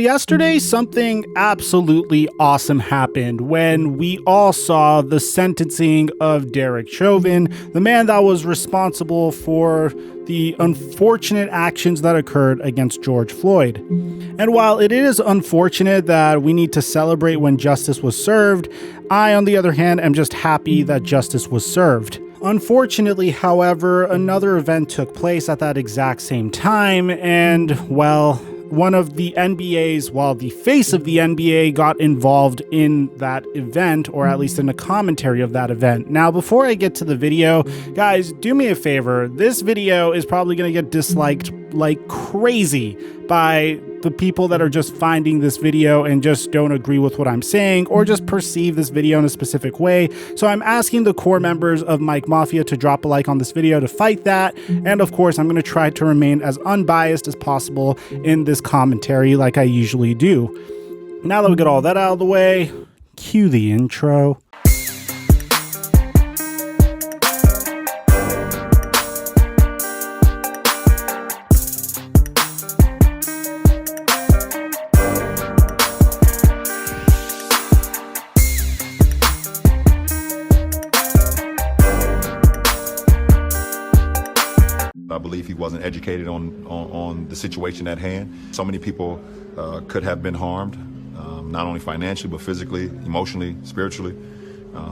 Yesterday, something absolutely awesome happened when we all saw the sentencing of Derek Chauvin, the man that was responsible for the unfortunate actions that occurred against George Floyd. And while it is unfortunate that we need to celebrate when justice was served, I, on the other hand, am just happy that justice was served. Unfortunately, however, another event took place at that exact same time, and, well, one of the the face of the NBA got involved in that event, or at least in the commentary of that event. Now, before I get to the video, guys, do me a favor. This video is probably going to get disliked like crazy by the people that are just finding this video and just don't agree with what I'm saying or just perceive this video in a specific way. So I'm asking the core members of Mike Mafia to drop a like on this video to fight that. And of course, I'm going to try to remain as unbiased as possible in this commentary like I usually do. Now that we get all that out of the way, cue the intro. I believe he wasn't educated on the situation at hand. So many people could have been harmed, not only financially, but physically, emotionally, spiritually.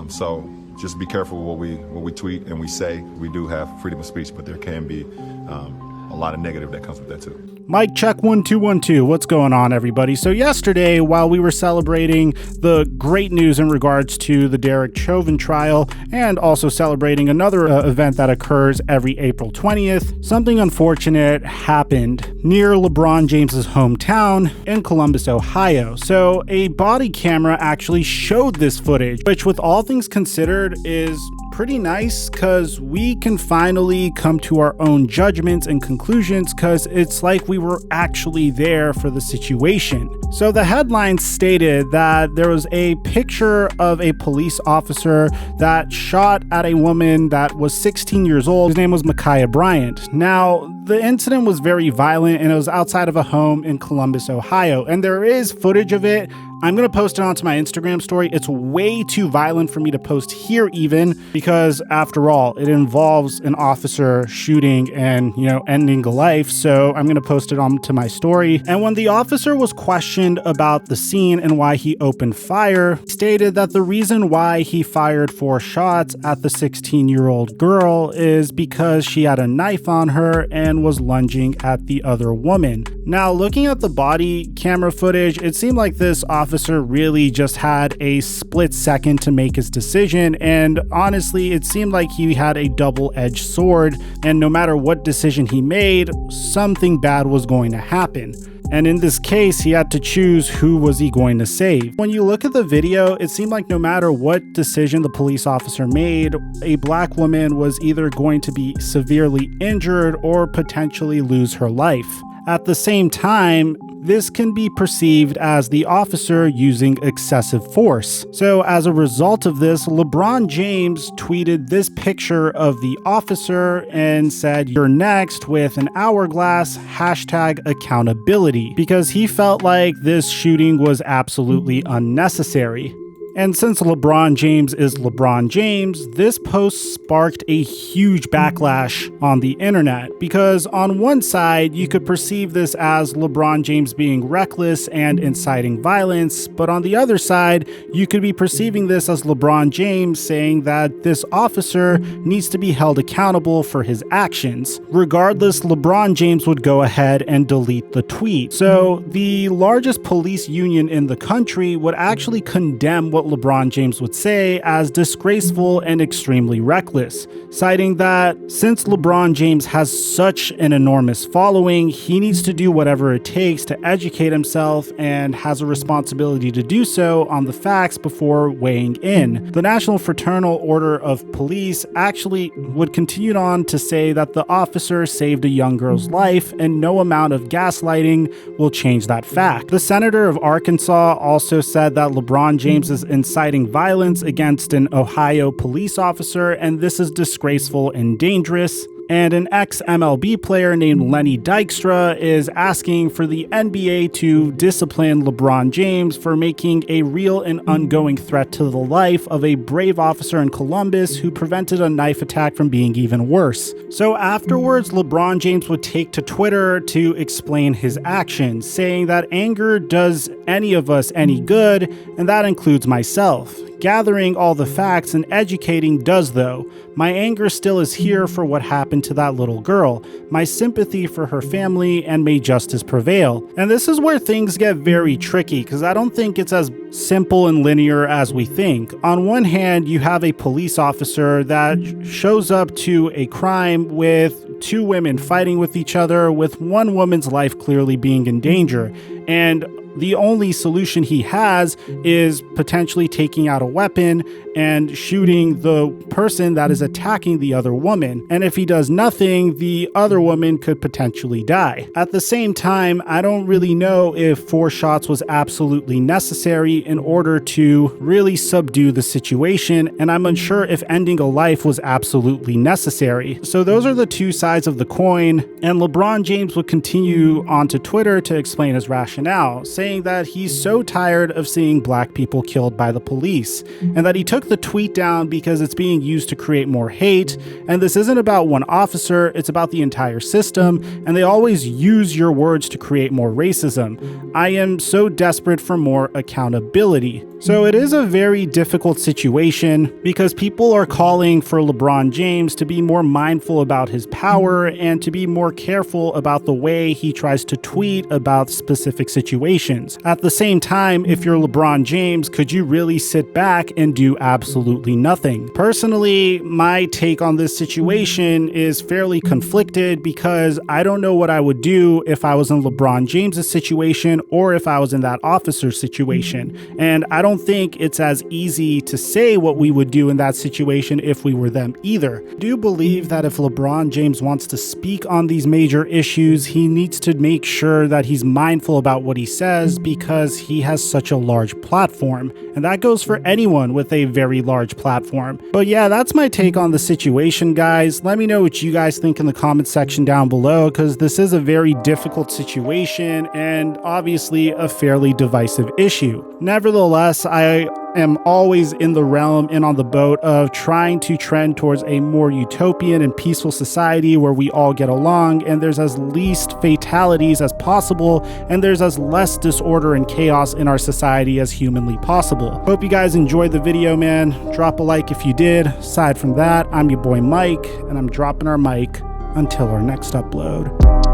So just be careful what we tweet and we say. We do have freedom of speech, but there can be a lot of negative that comes with that too. Mic check 1 2 1 2. What's going on, everybody? So yesterday, while we were celebrating the great news in regards to the Derek Chauvin trial and also celebrating another event that occurs every April 20th, something unfortunate happened near LeBron James's hometown in Columbus, Ohio. So a body camera actually showed this footage, which with all things considered is pretty nice because we can finally come to our own judgments and conclusions because it's like we were actually there for the situation. So the headline stated that there was a picture of a police officer that shot at a woman that was 16 years old. His name was Ma'Khia Bryant. Now, the incident was very violent and it was outside of a home in Columbus, Ohio. And there is footage of it. I'm going to post it onto my Instagram story. It's way too violent for me to post here even because after all, it involves an officer shooting and, ending a life. So I'm going to post it onto my story. And when the officer was questioned about the scene and why he opened fire, he stated that the reason why he fired 4 shots at the 16-year-old girl is because she had a knife on her and was lunging at the other woman. Now, looking at the body camera footage, it seemed like this officer really just had a split second to make his decision, and honestly it seemed like he had a double-edged sword, and no matter what decision he made, something bad was going to happen. And in this case, he had to choose who was he going to save. When you look at the video, it seemed like no matter what decision the police officer made, a black woman was either going to be severely injured or potentially lose her life. At the same time, this can be perceived as the officer using excessive force. So as a result of this, LeBron James tweeted this picture of the officer and said, "You're next," with an hourglass, #accountability, because he felt like this shooting was absolutely unnecessary. And since LeBron James is LeBron James, this post sparked a huge backlash on the internet because on one side, you could perceive this as LeBron James being reckless and inciting violence, but on the other side, you could be perceiving this as LeBron James saying that this officer needs to be held accountable for his actions. Regardless, LeBron James would go ahead and delete the tweet. So the largest police union in the country would actually condemn what LeBron James would say as disgraceful and extremely reckless, citing that since LeBron James has such an enormous following, he needs to do whatever it takes to educate himself and has a responsibility to do so on the facts before weighing in. The National Fraternal Order of Police actually would continue on to say that the officer saved a young girl's life and no amount of gaslighting will change that fact. The senator of Arkansas also said that LeBron James is inciting violence against an Ohio police officer, and this is disgraceful and dangerous. And an ex-MLB player named Lenny Dykstra is asking for the NBA to discipline LeBron James for making a real and ongoing threat to the life of a brave officer in Columbus who prevented a knife attack from being even worse. So afterwards, LeBron James would take to Twitter to explain his actions, saying that anger does any of us any good, and that includes myself. Gathering all the facts and educating does though. My anger still is here for what happened to that little girl. My sympathy for her family, and may justice prevail. And this is where things get very tricky, because I don't think it's as simple and linear as we think. On one hand, you have a police officer that shows up to a crime with two women fighting with each other, with one woman's life clearly being in danger. And the only solution he has is potentially taking out a weapon and shooting the person that is attacking the other woman. And if he does nothing, the other woman could potentially die. At the same time, I don't really know if 4 shots was absolutely necessary in order to really subdue the situation, and I'm unsure if ending a life was absolutely necessary. So those are the two sides of the coin, and LeBron James would continue onto Twitter to explain his rationale, saying that he's so tired of seeing black people killed by the police, and that he took the tweet down because it's being used to create more hate, and this isn't about one officer, it's about the entire system, and they always use your words to create more racism. I am so desperate for more accountability. So it is a very difficult situation because people are calling for LeBron James to be more mindful about his power and to be more careful about the way he tries to tweet about specific situations. At the same time, if you're LeBron James, could you really sit back and do absolutely nothing? Personally, my take on this situation is fairly conflicted because I don't know what I would do if I was in LeBron James's situation or if I was in that officer's situation. And I don't think it's as easy to say what we would do in that situation if we were them either. I do believe that if LeBron James wants to speak on these major issues, he needs to make sure that he's mindful about what he says because he has such a large platform. And that goes for anyone with a very large platform. But yeah, that's my take on the situation, guys. Let me know what you guys think in the comment section down below, because this is a very difficult situation and obviously a fairly divisive issue. Nevertheless, I am always in the realm and on the boat of trying to trend towards a more utopian and peaceful society where we all get along and there's as least fatalities as possible and there's as less disorder and chaos in our society as humanly possible. Hope you guys enjoyed the video, man. Drop a like if you did. Aside from that, I'm your boy Mike, and I'm dropping our mic until our next upload.